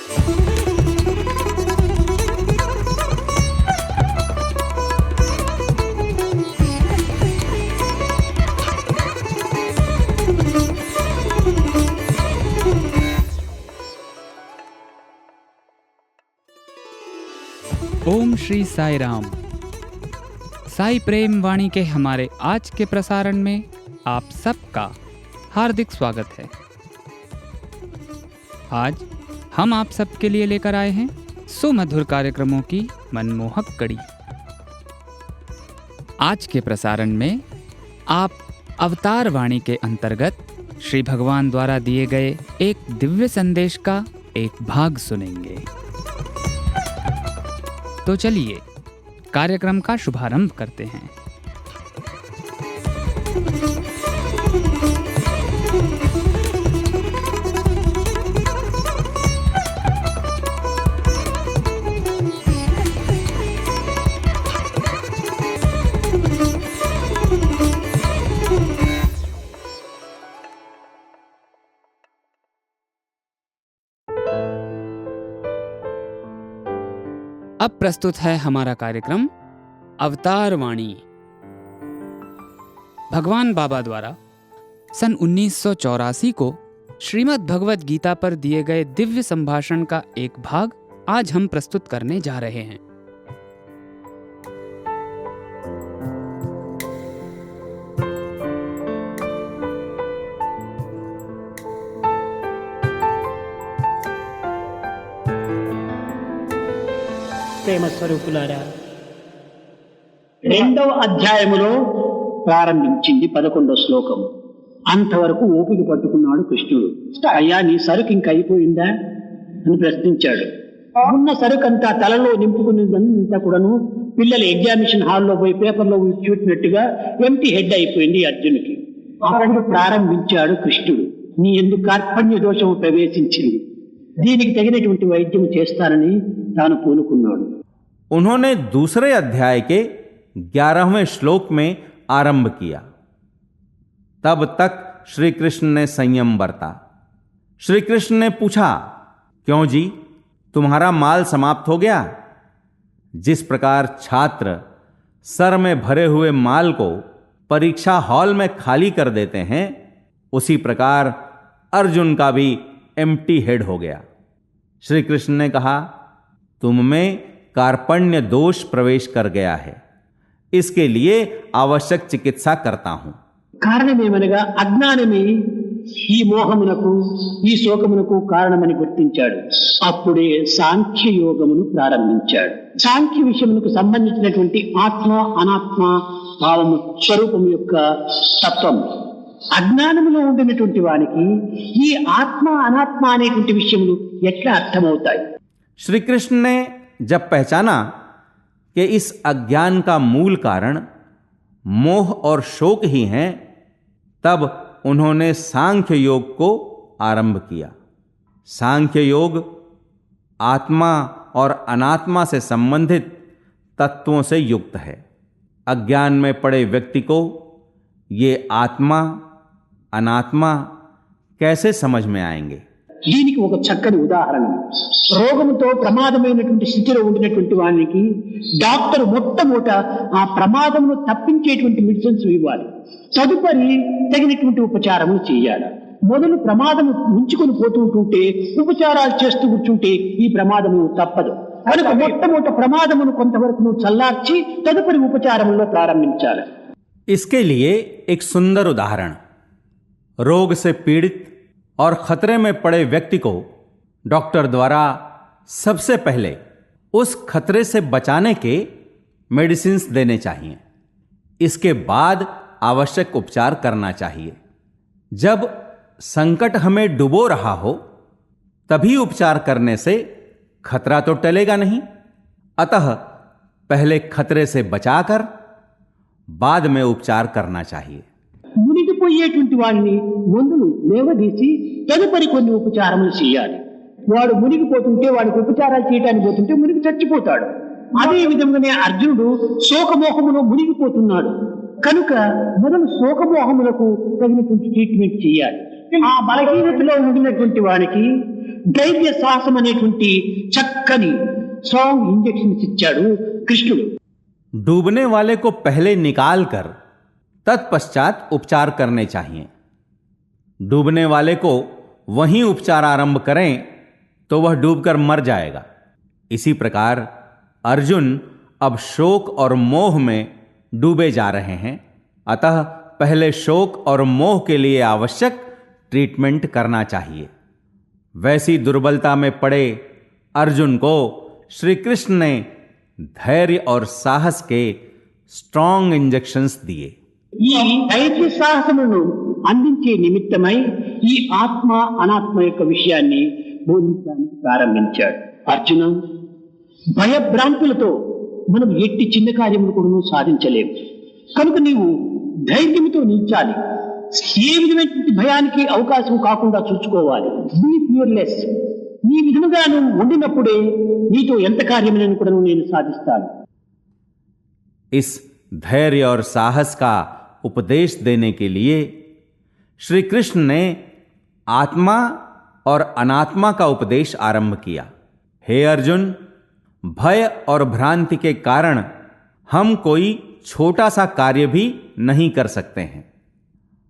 ओम श्री साई राम। साई प्रेम वाणी के हमारे आज के प्रसारण में आप सबका हार्दिक स्वागत है। आज हम आप सबके लिए लेकर आए हैं सुमधुर कार्यक्रमों की मनमोहक कड़ी। आज के प्रसारण में आप अवतार वाणी के अंतर्गत श्री भगवान द्वारा दिए गए एक दिव्य संदेश का एक भाग सुनेंगे। तो चलिए कार्यक्रम का शुभारंभ करते हैं। अब प्रस्तुत है हमारा कार्यक्रम अवतार वाणी। भगवान बाबा द्वारा सन 1984 को श्रीमद् भगवत गीता पर दिए गए दिव्य संभाषण का एक भाग आज हम प्रस्तुत करने जा रहे हैं। ప్రేమ స్వరూపులారా, 2వ అధ్యాయములో ప్రారంభించింది 11వ శ్లోకం. అంతవరకు ఓపిక పట్టుకున్నాడు కృష్ణుడు. అయ్యా, నీ సరుకు ఇంకా అయిపోయిందా అని ప్రశ్నించాడు. ఉన్న సరుకంతా తలలో నింపుకునేదంతా కూడాను పిల్లల ఎగ్జామినేషన్ హాల్లో పోయి పేపర్లో చూసినట్టుగా ఎంటీ హెడ్ అయిపోయింది అర్జునుకి. అప్పుడు ప్రారంభించాడు కృష్ణుడు. నీ ఎందుకు కార్పణ్య దోషము ప్రవేశించింది, దీనికి తగినటువంటి వైద్యం చేస్తానని తాను పూనుకున్నాడు. उन्होंने दूसरे अध्याय के 11वें श्लोक में आरंभ किया। तब तक श्री कृष्ण ने संयम बरता। श्री कृष्ण ने पूछा, क्यों जी, तुम्हारा माल समाप्त हो गया? जिस प्रकार छात्र सर में भरे हुए माल को परीक्षा हॉल में खाली कर देते हैं, उसी प्रकार अर्जुन का भी एम्प्टी हेड हो गया। श्री कृष्ण ने कहा, तुम में कार्पण्य दोष प्रवेश कर गया है, इसके लिए आवश्यक चिकित्सा करता हूं। కారణమేమనగా అజ్ఞానమే ఈ మోహమునకు ఈ శోకమునకు కారణమని గుర్తించాడు. అప్పుడే సాంఖ్య యోగమును ప్రారంభించాడు. సాంఖ్య విషయమునకు సంబంధించినటువంటి ఆత్మ అనాత్మ భావము స్వరూపము యొక్క తత్వం అజ్ఞానములో ఉండినటువంటి వానికి ఈ ఆత్మ అనాత్మ అనేటువంటి విషయములు ఎట్లా అర్థమవుతాయి? श्री कृष्ण ने जब पहचाना कि इस अज्ञान का मूल कारण मोह और शोक ही हैं, तब उन्होंने सांख्य योग को आरंभ किया। सांख्य योग आत्मा और अनात्मा से संबंधित तत्वों से युक्त है। अज्ञान में पड़े व्यक्ति को ये आत्मा अनात्मा कैसे समझ में आएंगे? దీనికి ఒక చక్కని ఉదాహరణ, రోగంతో ప్రమాదమైనటువంటి స్థితిలో ఉండినటువంటి వానికి డాక్టర్ మొట్టమొదట ఆ ప్రమాదమును తప్పించేటువంటి మెడిసిన్స్ ఇవ్వాలి. తదుపరి తగినటువంటి ఉపచారములు చేయాలి. మొదలు ప్రమాదము ఉంచుకొని పోతుంటే ఉపచారాలు చేస్తూ కూర్చుంటే ఈ ప్రమాదము తప్పదు. కనుక మొట్టమొదట ప్రమాదమును కొంతవరకు నువ్వు చల్లార్చి తదుపరి ఉపచారములో ప్రారంభించాలి. इसके लिए एक सुंदर उदाहरण, रोग से पीड़ित और खतरे में पड़े व्यक्ति को डॉक्टर द्वारा सबसे पहले उस खतरे से बचाने के मेडिसिन्स देने चाहिए। इसके बाद आवश्यक उपचार करना चाहिए। जब संकट हमें डुबो रहा हो तभी उपचार करने से खतरा तो टलेगा नहीं। अतः पहले खतरे से बचाकर बाद में उपचार करना चाहिए। మునిగిపోయేటువంటి వాడిని ముందును లేవదీసి తదుపరి కొన్ని ఉపచారములు చేయాలి. వాడు మునిగిపోతుంటే వాడికి ఉపచారాలు చేయడానికి పోతుంటే మునిగి చచ్చిపోతాడు. అదే విధంగానే అర్జునుడు శోకమోహములో మునిగిపోతున్నాడు. కనుక మొదలు శోకమోహములకు తగినటువంటి ట్రీట్మెంట్ చేయాలి. ఆ బలహీనతలో ఉండినటువంటి వాడికి ధైర్య సాహసం అనేటువంటి చక్కని స్ట్రాంగ్ ఇంజెక్షన్స్ ఇచ్చాడు కృష్ణుడు. डूबने वाले को पहले निकालकर तत्पश्चात उपचार करने चाहिए। डूबने वाले को वहीं उपचार आरंभ करें तो वह डूबकर मर जाएगा। इसी प्रकार अर्जुन अब शोक और मोह में डूबे जा रहे हैं, अतः पहले शोक और मोह के लिए आवश्यक ट्रीटमेंट करना चाहिए। वैसी दुर्बलता में पड़े अर्जुन को श्री कृष्ण ने धैर्य और साहस के स्ट्रांग इंजेक्शंस दिए। ఈ ధైర్య సాహసములను అందించే నిమిత్తమై ఈ ఆత్మ అనాత్మ యొక్క విషయాన్ని బోధించడానికి ప్రారంభించాడు. అర్జున, భయభ్రాంతులతో మనం ఎట్టి చిన్న కార్యములు కూడా సాధించలేము. కనుక నీవు ధైర్యంతో నిల్చాలి. ఏ విధమైనటువంటి భయానికి అవకాశం కాకుండా చూసుకోవాలి. Be fearless. ఈ విధముగా నువ్వు ఉండినప్పుడే నీతో ఎంత కార్యములను కూడా నేను సాధిస్తాను. इस धैर्य और साहस का उपदेश देने के लिए श्री कृष्ण ने आत्मा और अनात्मा का उपदेश आरंभ किया। हे अर्जुन, भय और भ्रांति के कारण हम कोई छोटा सा कार्य भी नहीं कर सकते हैं,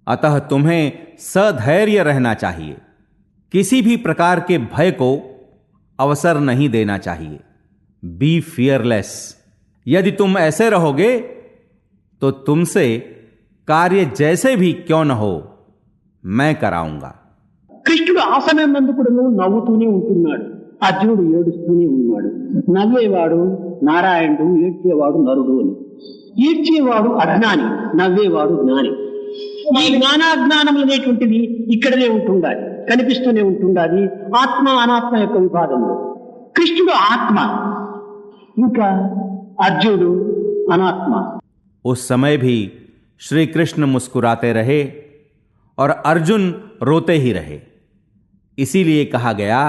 अतः तुम्हें सधैर्य रहना चाहिए। किसी भी प्रकार के भय को अवसर नहीं देना चाहिए। Be fearless. यदि तुम ऐसे रहोगे तो तुमसे कार्य जैसे भी क्यों न हो मैं कराऊंगा। కృష్ణుడు ఆ సమయం నందు కూడా నవ్వుతూనే ఉంటున్నాడు. అర్జునుడు ఏడుస్తూనే ఉన్నాడు. నవ్వేవాడు నారాయణుడు, ఏడ్చేవాడు నరుడు అని. ఏడ్చేవాడు అజ్ఞాని, నవ్వేవాడు జ్ఞాని. ఈ జ్ఞానాజ్ఞానములు అనేటువంటిది ఇక్కడనే ఉంటుండాలి, కనిపిస్తూనే ఉంటుండాలి. ఆత్మ అనాత్మ యొక్క విభాగంలో కృష్ణుడు ఆత్మ, ఇంకా अर्जुन अनात्मा। उस समय भी श्री कृष्ण मुस्कुराते रहे और अर्जुन रोते ही रहे। इसीलिए कहा गया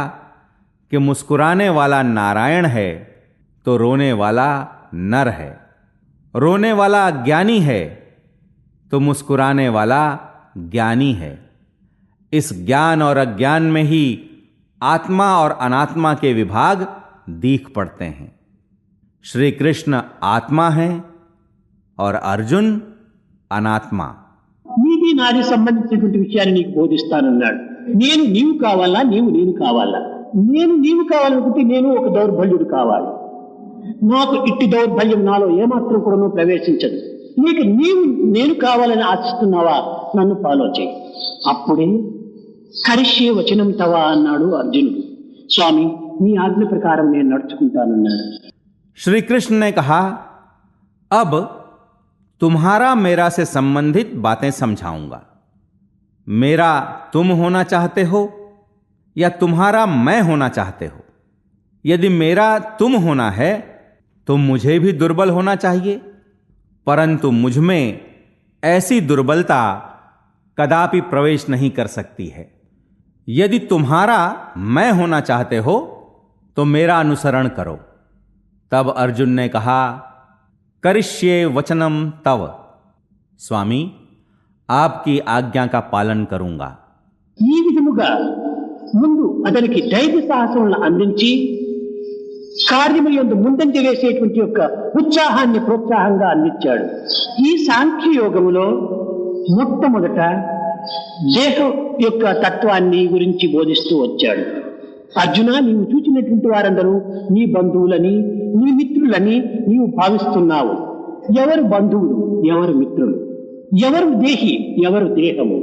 कि मुस्कुराने वाला नारायण है तो रोने वाला नर है। रोने वाला अज्ञानी है तो मुस्कुराने वाला ज्ञानी है। इस ज्ञान और अज्ञान में ही आत्मा और अनात्मा के विभाग दीख पड़ते हैं। श्री कृष्ण आत्मा है और अर्जुन అనాత్మ. నీది నాది సంబంధించినటువంటి విషయాన్ని నీకు బోధిస్తానన్నాడు. నేను నీవు కావాలా, నేను కావాలా? నేను నీవు కావాలనుకుంటే నేను ఒక దౌర్బల్యుడు కావాలి. నాకు ఇట్టి దౌర్బల్యం నాలో ఏమాత్రం కూడా ప్రవేశించదు. నీకు నీవు నేను కావాలని ఆశిస్తున్నావా? నన్ను ఫాలో చేయి. అప్పుడే కరిష్యే వచనం తవా అన్నాడు అర్జునుడు. స్వామి, మీ ఆజ్ఞ ప్రకారం నేను నడుచుకుంటానన్నాడు. श्री कृष्ण ने कहा, अब तुम्हारा मेरा से संबंधित बातें समझाऊंगा। मेरा तुम होना चाहते हो या तुम्हारा मैं होना चाहते हो? यदि मेरा तुम होना है तो मुझे भी दुर्बल होना चाहिए, परंतु मुझ में ऐसी दुर्बलता कदापि प्रवेश नहीं कर सकती है। यदि तुम्हारा मैं होना चाहते हो तो मेरा अनुसरण करो। तब अर्जुन ने कहा, करिष्ये वचनम तव। स्वामी, आपकी आज्ञा का पालन करूंगा। ఈ విధముగా ముందు అతనికి ధైర్య సాహసములను అందించి కార్యము యందు ముందంజ వేసేటువంటి యొక్క ఉత్సాహాన్ని ప్రోత్సాహంగా అందించాడు. ఈ సాంఖ్య యోగములో మొట్టమొదట దేహం యొక్క తత్వాన్ని గురించి బోధిస్తూ వచ్చాడు. అర్జున, నీవు చూచినటువంటి వారందరూ నీ బంధువులని, నీ మిత్రులని నీవు భావిస్తున్నావు. ఎవరు బంధువులు, ఎవరు మిత్రులు, ఎవరు దేహి, ఎవరు దేహము?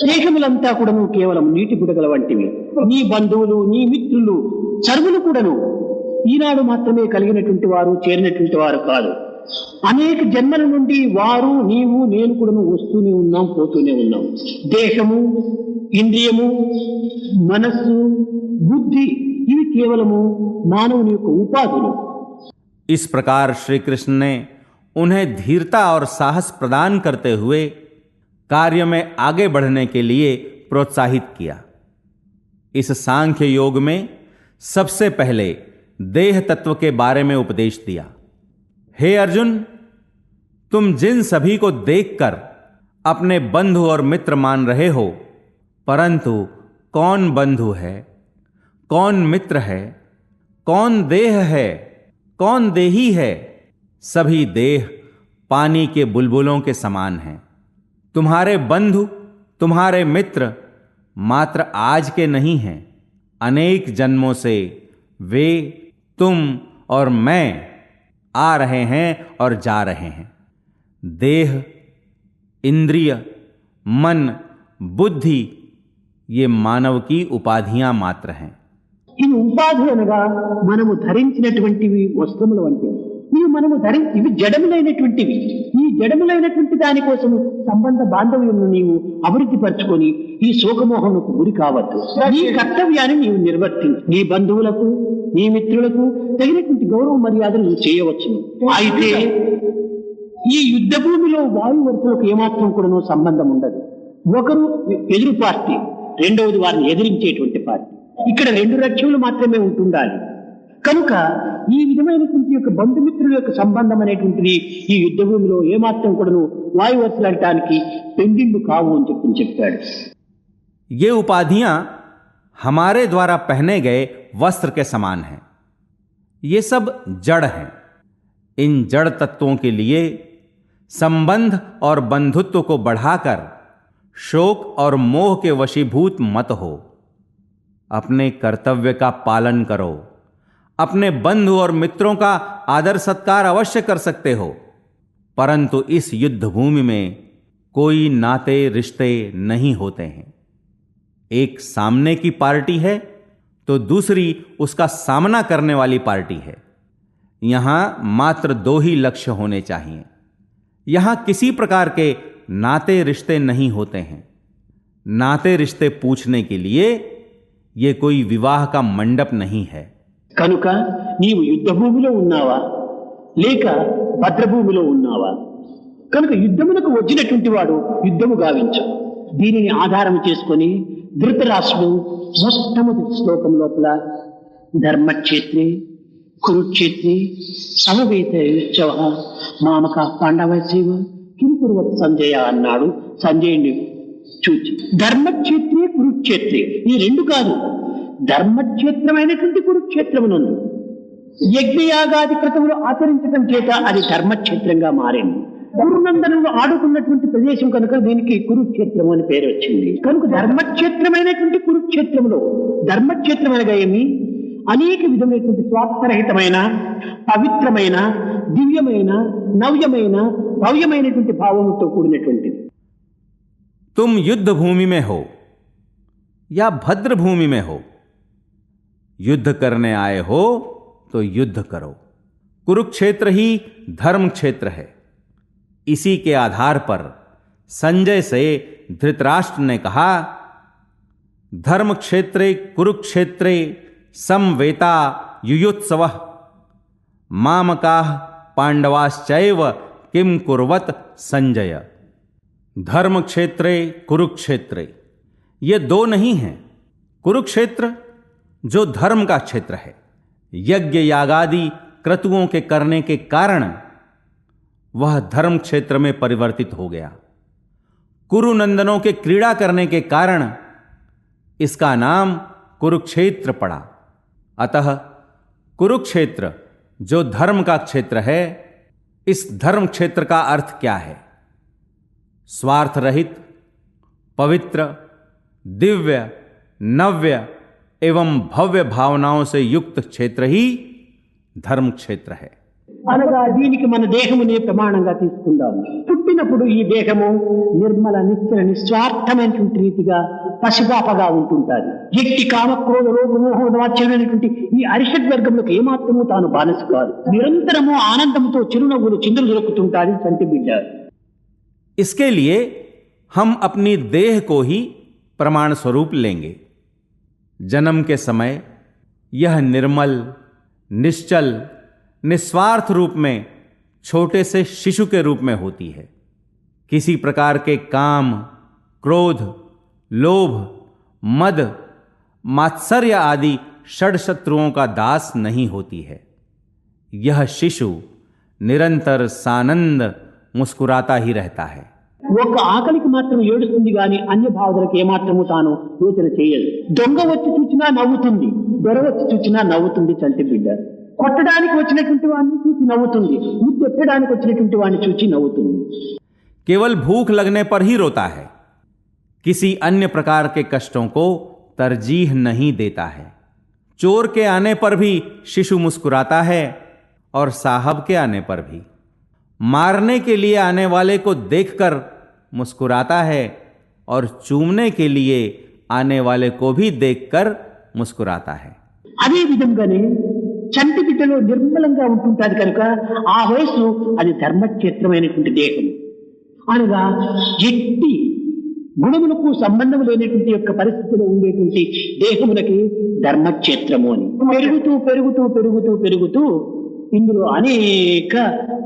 దేహములంతా కూడాను కేవలం నీటి బుడగల వంటివి. నీ బంధువులు, నీ మిత్రులు సర్వులు కూడాను ఈనాడు మాత్రమే కలిగినటువంటి వారు, చేరినటువంటి వారు కాదు. అనేక జన్మల నుండి వారు, నీవు, నేను కూడాను వస్తూనే ఉన్నాం, పోతూనే ఉన్నాం. దేహము, ఇంద్రియము, మనస్సు, बुद्धि इవి కేవలము మానవుని యొక్క ఉపాధులు. इस प्रकार श्री कृष्ण ने उन्हें धीरता और साहस प्रदान करते हुए कार्य में आगे बढ़ने के लिए प्रोत्साहित किया। इस सांख्य योग में सबसे पहले देह तत्व के बारे में उपदेश दिया। हे अर्जुन, तुम जिन सभी को देखकर अपने बंधु और मित्र मान रहे हो, परंतु कौन बंधु है, कौन मित्र है, कौन देह है, कौन देही है, सभी देह पानी के बुलबुलों के समान हैं। तुम्हारे बंधु, तुम्हारे मित्र मात्र आज के नहीं हैं, अनेक जन्मों से वे, तुम और मैं आ रहे हैं और जा रहे हैं। देह, इंद्रिय, मन, बुद्धि ये मानव की उपाधियां मात्र हैं। ఇవి ఉపాధులు అనగా మనము ధరించినటువంటివి వస్త్రములు వంటివి. ఇవి జడములైనటువంటివి. ఈ జడములైనటువంటి దానికోసము సంబంధ బాంధవ్యమును నీవు అభివృద్ధి పరచుకొని ఈ శోకమోహమునకు గురి కావద్దు. నీ కర్తవ్యాన్ని నీవు నిర్వర్తించు. నీ బంధువులకు, నీ మిత్రులకు తగినటువంటి గౌరవ మర్యాదలు నువ్వు చేయవచ్చు. అయితే ఈ యుద్ధ భూమిలో వాయు వరుసలకు ఏమాత్రం కూడా సంబంధం ఉండదు. ఒకరు ఎదురు పార్టీ, రెండవది వారిని ఎదిరించేటువంటి పార్టీ. ఇక్కడ రెండు లక్ష్యాలు మాత్రమే ఉంటుండాలి. కనుక ఈ విధమైనటువంటి యొక్క బంధుమిత్రుల యొక్క సంబంధం అనేటువంటిది ఈ యుద్ధ భూమిలో ఏమాత్రం కూడాను వాయువర్తులు అనటానికి పెండిండు కావు అని చెప్పాడు. ये उपाधियां हमारे द्वारा पहने गए वस्त्र के समान हैं। ये सब जड़ हैं। इन जड़ तत्वों के लिए संबंध और बंधुत्व को बढ़ाकर शोक और मोह के वशीभूत मत हो। अपने कर्तव्य का पालन करो। अपने बंधु और मित्रों का आदर सत्कार अवश्य कर सकते हो, परंतु इस युद्ध भूमि में कोई नाते रिश्ते नहीं होते हैं। एक सामने की पार्टी है तो दूसरी उसका सामना करने वाली पार्टी है। यहां मात्र दो ही लक्ष्य होने चाहिए। यहां किसी प्रकार के नाते रिश्ते नहीं होते हैं। नाते रिश्ते पूछने के लिए ये कोई विवाह का मंडप नहीं है। కనుక నీవు యుద్ధ భూమిలో ఉన్నావా లేక భద్రభూమిలో ఉన్నావా? కనుక యుద్ధమునకు వచ్చినటువంటి వాడు యుద్ధము గావించు. దీనిని ఆధారం చేసుకొని ధృతరాష్ట్రుడు మొట్టమొదటి శ్లోకం లోపల ధర్మక్షేత్రే కురుక్షేత్రే సమవేతయుత్సవ మామక పాండవసేవ కింకురువత్ సంజయ అన్నాడు. సంజయుడిని చూచి ధర్మక్షేత్రే కురుక్షేత్రే ఈ రెండు కాదు, ధర్మక్షేత్రమైనటువంటి కురుక్షేత్రమునందు యజ్ఞయాగాది క్రతువులు ఆచరించడం చేత అది ధర్మక్షేత్రంగా మారింది. కురునందనులు ఆడుకున్నటువంటి ప్రదేశం కనుక దీనికి కురుక్షేత్రం అని పేరు వచ్చింది. కనుక ధర్మక్షేత్రమైనటువంటి కురుక్షేత్రంలో ధర్మక్షేత్రం అనగా ఏమి? అనేక విధమైనటువంటి స్వార్థరహితమైన, పవిత్రమైన, దివ్యమైన, నవ్యమైన, భవ్యమైనటువంటి భావముతో కూడినటువంటిది. तुम युद्ध भूमि में हो या भद्र भूमि में हो, युद्ध करने आए हो तो युद्ध करो। कुरुक्षेत्र ही धर्म क्षेत्र है। इसी के आधार पर संजय से धृतराष्ट्र ने कहा, धर्म क्षेत्रे कुरुक्षेत्रे समवेता युयुत्सवः मामकाः पांडवाश्चैव किम कुर्वत संजय। धर्म क्षेत्रे कुरुक्षेत्रे ये दो नहीं हैं। कुरुक्षेत्र जो धर्म का क्षेत्र है, यज्ञ यागादि क्रतुओं के करने के कारण वह धर्म क्षेत्र में परिवर्तित हो गया। कुरुनंदनों के क्रीड़ा करने के कारण इसका नाम कुरुक्षेत्र पड़ा। अतः कुरुक्षेत्र जो धर्म का क्षेत्र है, इस धर्म क्षेत्र का अर्थ क्या है? स्वार्थ रहित, पवित्र, दिव्य, नव्य एवं भव्य भावनाओं से युक्त क्षेत्र ही धर्म क्षेत्र है। అనగా దీనికి మన దేహమునే ప్రమాణంగా తీసుకుందాము. పుట్టినప్పుడు ఈ దేహము నిర్మల, నిశ్చల, నిస్వార్థమైనటువంటి రీతిగా పసిపాపగా ఉంటుంటాది. ఎట్టి కామ క్రోధ లోభ మోహ వాచ్యమైనటువంటి ఈ అరిషడ్ వర్గంలోకి ఏమాత్రము తాను బానిస కాదు. నిరంతరము ఆనందంతో చిరునవ్వులు చిందులు దొరుకుతుంటాది సంటి బిడ్డ. इसके लिए हम अपनी देह को ही प्रमाण स्वरूप लेंगे। जन्म के समय यह निर्मल, निश्चल, निस्वार्थ रूप में छोटे से शिशु के रूप में होती है। किसी प्रकार के काम, क्रोध, लोभ, मद, मात्सर्य आदि षड शत्रुओं का दास नहीं होती है। यह शिशु निरंतर सानंद मुस्कुराता ही रहता है। ఒక ఆకలికి మాత్రం ఏడుస్తుంది గాని అన్య భావనలకు ఏమాత్రము తాను యోచన చేయదు. దొంగ వచ్చి చూచినా నవ్వుతుంది, దొరవచ్చి చూచినా నవ్వుతుంది చంటి బిడ్డ. కొట్టడానికి వచ్చినటువంటి వాడిని చూచి నవ్వుతుంది, ముద్దెట్టడానికి వచ్చినటువంటి వాడిని చూచి నవ్వుతుంది. केवल भूख लगने पर ही रोता है, किसी अन्य प्रकार के कष्टों को तरजीह नहीं देता है. चोर के आने पर भी शिशु मुस्कुराता है और साहब के आने पर भी. मारने के लिए आने वाले को देखकर मुस्कुराता है और चूमने के लिए आने वाले को भी देखकर मुस्कुराता है. అదే విధంగానే చంటి బిడ్డలో నిర్మలంగా ఉంటుంటాది కనుక ఆ వయసు అది ధర్మక్షేత్రమైనటువంటి దేహం అనగా ఎట్టి గుణములకు సంబంధం లేనటువంటి యొక్క పరిస్థితిలో ఉండేటువంటి దేహములకి ధర్మక్షేత్రము అని. పెరుగుతూ పెరుగుతూ పెరుగుతూ పెరుగుతూ ఇందులో అనేక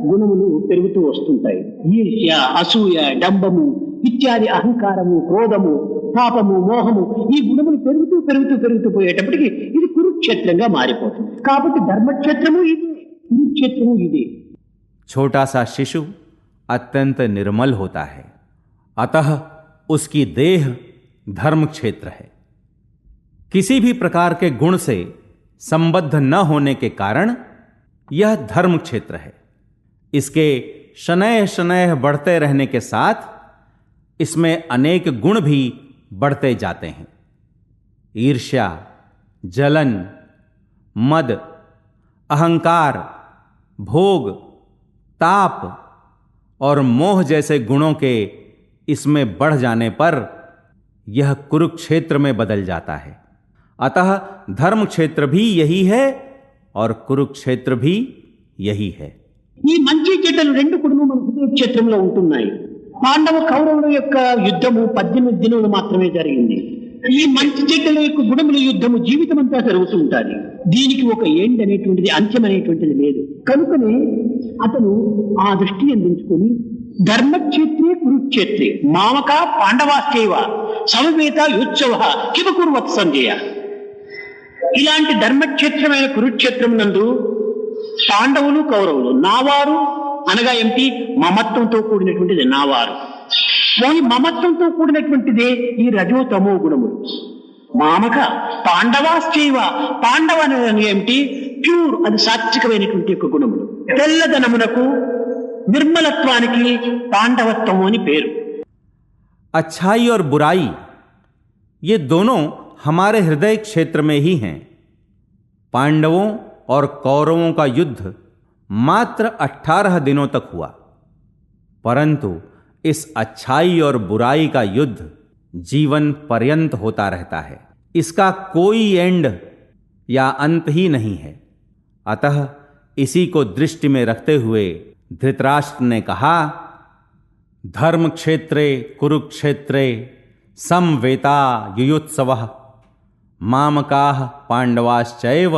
గుణములు పెరుగుతూ వస్తుంటాయి. ఈర్ష్య, అసూయ, డంబము ఇత్యాది అహంకారము, క్రోధము, పాపము, మోహము ఈ గుణములు పెరుగుతూ పెరుగుతూ పెరుగుతూ పోయేటప్పటికి ఇది కురుక్షేత్రంగా మారిపోతుంది. కాబట్టి ధర్మక్షేత్రము ఇది, కురుక్షేత్రము ఇది. छोटा सा शिशु अत्यंत निर्मल होता है, अतः उसकी देह धर्म क्षेत्र है. किसी भी प्रकार के गुण से संबद्ध न होने के कारण यह धर्म क्षेत्र है. इसके शनैः शनैः बढ़ते रहने के साथ इसमें अनेक गुण भी बढ़ते जाते हैं. ईर्ष्या, जलन, मद, अहंकार, भोग, ताप और मोह जैसे गुणों के इसमें बढ़ जाने पर यह कुरुक्षेत्र में बदल जाता है. अतः धर्म क्षेत्र भी यही है और कुरुक्षेत्र भी यही है. ఈ మంచి చెడ్డలు రెండు కూడా మన హృదయ క్షేత్రంలో ఉంటున్నాయి. పాండవ కౌరవుల యొక్క యుద్ధము 18 దినములు మాత్రమే జరిగింది. ఈ మంచి చెడ్డల యొక్క గుణముల యుద్ధము జీవితం అంతా జరుగుతూ ఉంటుంది. దీనికి ఒక ఎండ్ అనేటువంటిది, అంత్యం అనేటువంటిది లేదు. కనుకనే అతను ఆ దృష్టి అందించుకొని ధర్మక్షేత్రే కురుక్షేత్రే మామక పాండవాశ్చైవ సమవేత యుత్సవ కిమకుర్వత్ సంజయ. ఇలాంటి ధర్మక్షేత్రమైన కురుక్షేత్రం నందు పాండవులు కౌరవులు నావారు అనగా ఏమిటి? మమత్వంతో కూడినటువంటిది నావారు. ఈ మమత్వంతో కూడినటువంటిదే ఈ రజోతమో గుణములు. మామక పాండవాశ్చైవ, పాండవ అనేది ఏమిటి? ప్యూర్, అది సాత్వికమైనటువంటి యొక్క గుణములు. తెల్లదనమునకు నిర్మలత్వానికి పాండవత్వం అని పేరు. अच्छाई और बुराई ये दोनों हमारे हृदय क्षेत्र में ही हैं. पांडवों और कौरवों का युद्ध मात्र 18 दिनों तक हुआ, परंतु इस अच्छाई और बुराई का युद्ध जीवन पर्यंत होता रहता है. इसका कोई एंड या अंत ही नहीं है. अतः इसी को दृष्टि में रखते हुए धृतराष्ट्र ने कहा, धर्म क्षेत्रे कुरुक्षेत्रे समवेता युयुत्सवः मामकाः पांडवाश्चैव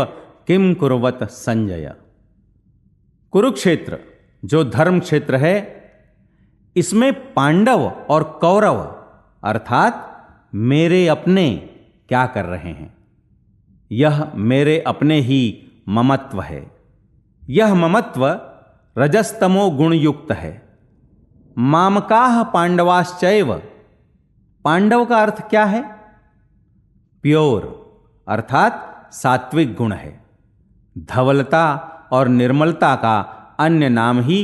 किम कुर्वत संजय. कुरुक्षेत्र जो धर्म क्षेत्र है, इसमें पांडव और कौरव अर्थात मेरे अपने क्या कर रहे हैं? यह मेरे अपने ही ममत्व है. यह ममत्व रजस्तमो गुण युक्त है. मामकाः पांडवाश्चैव, पांडव का अर्थ क्या है? प्योर अर्थात सात्विक गुण है. धवलता और निर्मलता का अन्य नाम ही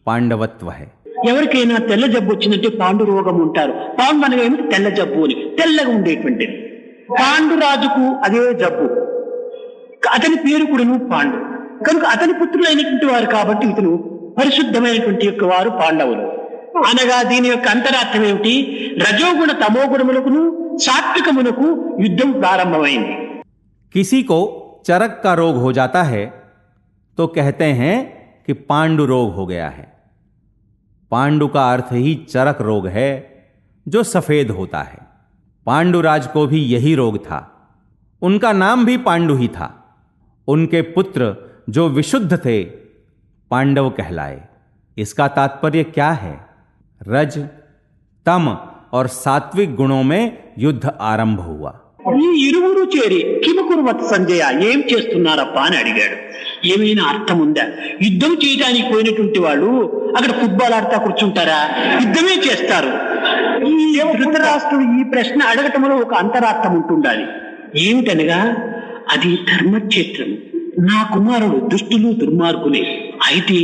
पांडवत्व है. ఎవరికైనా తెల్ల జబ్బు వచ్చిందంటే పాండు రోగం ఉంటారు. పాండు అనగా ఏమిటి? తెల్ల జబ్బు అని, తెల్లగా ఉండేటువంటిది. పాండురాజుకు అదే జబ్బు, అతని పేరు కూడాను పాండు. కనుక అతని పుత్రులైనటువంటి వారు కాబట్టి ఇతను పరిశుద్ధమైనటువంటి యొక్క వారు పాండవులు అనగా దీని యొక్క అంతరార్థం ఏమిటి? రజోగుణ తమోగుణములకును సాత్వికమునకు యుద్ధం ప్రారంభమైంది. किसी को चरक का रोग हो जाता है तो कहते हैं कि पांडु रोग हो गया है. पांडु का अर्थ ही चरक रोग है जो सफेद होता है. पांडुराज को भी यही रोग था. उनका नाम भी पांडु ही था. उनके पुत्र जो विशुद्ध थे पांडव कहलाए. इसका तात्पर्य क्या है? रज, तम और सात्विक गुणों में युद्ध आरंभ हुआ. ఈ ఇరువురు చేరి కిమకుర్వత్ సంజయ, ఏం చేస్తున్నారప్పా అని అడిగాడు. ఏమైనా అర్థం ఉందా? యుద్ధం చేయడానికి పోయినటువంటి వాళ్ళు అక్కడ ఫుట్బాల్ ఆడుతా కూర్చుంటారా? యుద్ధమే చేస్తారు. ఈ ధృతరాష్ట్రుడు ఈ ప్రశ్న అడగటంలో ఒక అంతరార్థం ఉంటుండాలి. ఏమిటనగా అది ధర్మక్షేత్రం. నా కుమారుడు దుష్టులు దుర్మార్గులే. అయితే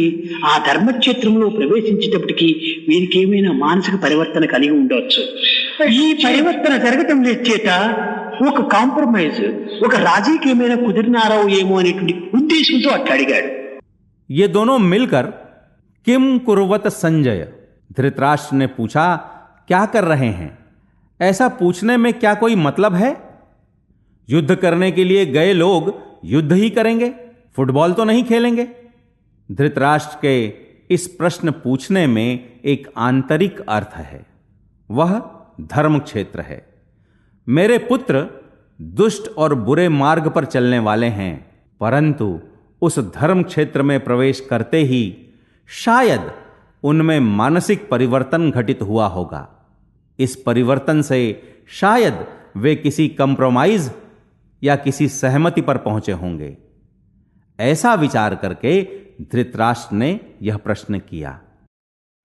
ఆ ధర్మక్షేత్రంలో ప్రవేశించేటప్పటికి వీరికి ఏమైనా మానసిక పరివర్తన కలిగి ఉండవచ్చు. ఈ పరివర్తన జరగటం లేచేట ఒక కాంప్రమైజ్, ఒక రాజీకి ఏమైనా కుదిరినారో ఏమో అనేటువంటి ఉద్దేశంతో అట్లా అడిగాడు. ये दोनों मिलकर किम कुर्वत संजय, धृतराष्ट्र ने पूछा, क्या कर रहे हैं? ऐसा पूछने में क्या कोई मतलब है? युद्ध करने के लिए गए लोग युद्ध ही करेंगे, फुटबॉल तो नहीं खेलेंगे। धृतराष्ट्र के इस प्रश्न पूछने में एक आंतरिक अर्थ है, वह धर्म क्षेत्र है। मेरे पुत्र दुष्ट और बुरे मार्ग पर चलने वाले हैं, परंतु उस धर्म क्षेत्र में प्रवेश करते ही शायद उनमें मानसिक परिवर्तन घटित हुआ होगा। इस परिवर्तन से शायद वे किसी कंप्रोमाइज या किसी सहमति पर पहुंचे होंगे। ऐसा विचार करके धृतराष्ट्र ने यह प्रश्न किया।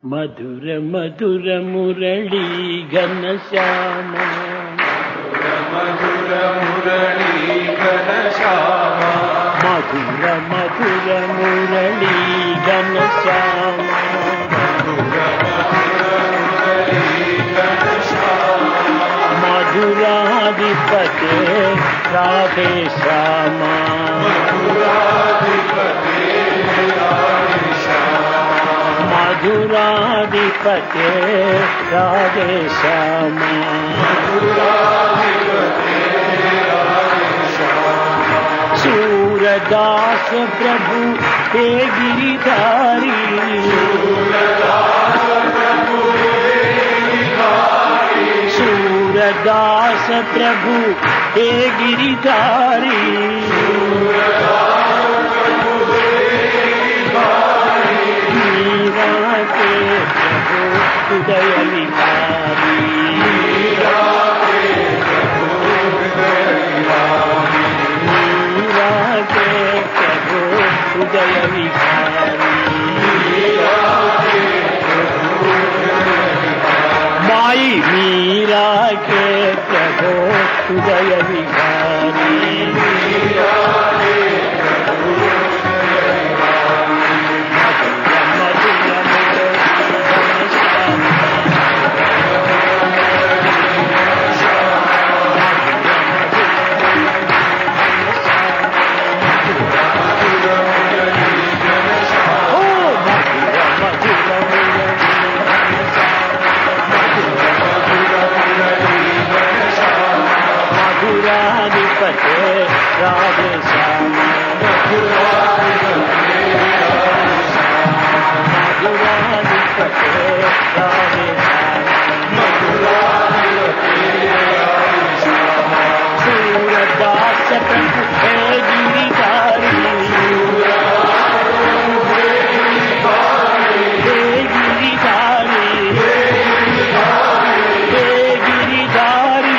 मधुर मधुर मुरली घनश्याम, मधुर मुरली घनश्याम, मधुर मधुर मुरली घनश्याम, मधुराधिपते राधे श्यामा, मधुराधिपते राधे श्यामा, सूरदास प्रभु हे गिरिधारी, सूरदास प्रभु हे गिरिधारी, मीरा के प्रभु उदय विहारी, मीरा के प्रभु उदय विहारी, माई मीरा के प्रभु उदय विहारी, राधे श्यामा, मधुराधिपते राधे श्यामा, सूरदास प्रभु हे गिरिधारी, हे गिरिधारी, हे गिरिधारी,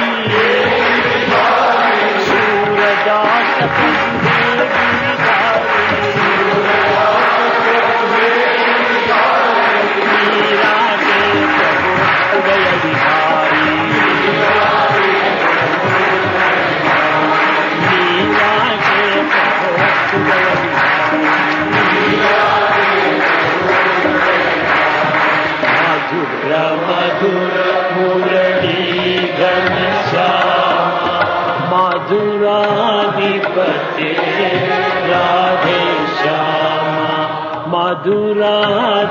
सूरदास प्रभु हे गिरिधारी, मीरा के प्रभु उदय विहारी, मीरा के प्रभु उदय विहारी, मधुर मधुर मुरली घनश्याम, मधुराधिपते राधे श्यामा, मधुराधिपते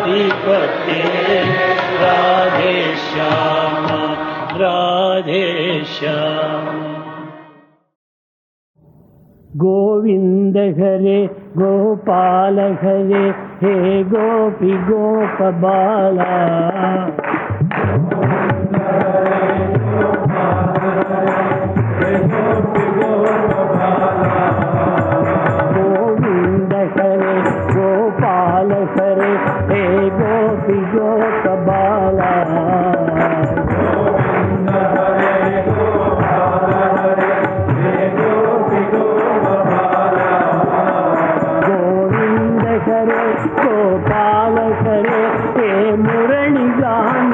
राधे श्यामा, राधे श्यामा। गोविंद हरे गोपाल हरे, हे गोपी गोपबाला, गोविंद हरे गोपाल हरे, हे गोपी गोपबाला, गोविंद हरे गोपाल हरे, हे मुरली गान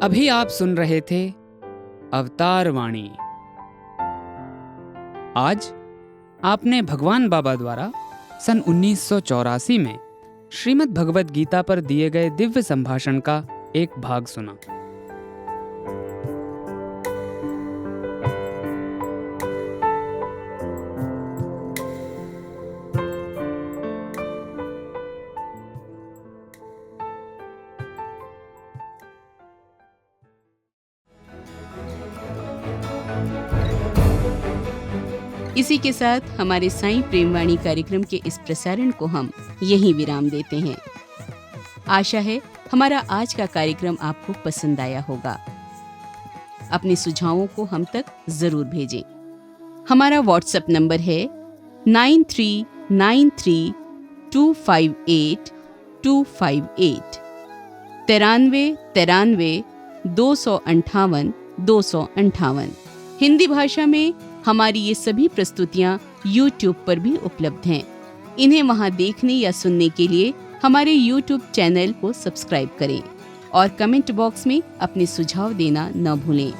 अभी आप सुन रहे थे अवतार वाणी। आज आपने भगवान बाबा द्वारा सन 1984 में श्रीमद् भगवद गीता पर दिए गए दिव्य संभाषण का एक भाग सुना। इसी के साथ हमारे साईं प्रेमवाणी कार्यक्रम के इस प्रसारण को हम यहीं विराम देते हैं। आशा है हमारा आज का कार्यक्रम आपको पसंद आया होगा। अपने सुझावों को हम तक जरूर भेजें। हमारा व्हाट्सएप नंबर है 9393258258 93 हिंदी भाषा में हमारी ये सभी प्रस्तुतियाँ YouTube पर भी उपलब्ध हैं। इन्हें वहाँ देखने या सुनने के लिए हमारे YouTube चैनल को सब्सक्राइब करें और कमेंट बॉक्स में अपने सुझाव देना न भूलें।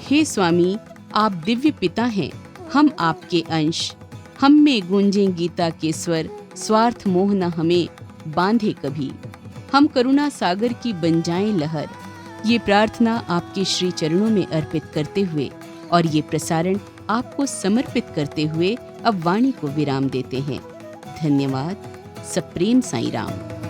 हे स्वामी, आप दिव्य पिता हैं, हम आपके अंश। हम में गूंजें गीता के स्वर, स्वार्थ मोह न हमें बांधे कभी। हम करुणा सागर की बन जाएं लहर। ये प्रार्थना आपके श्री चरणों में अर्पित करते हुए और ये प्रसारण आपको समर्पित करते हुए अब वाणी को विराम देते हैं। धन्यवाद। सप्रेम साईं राम।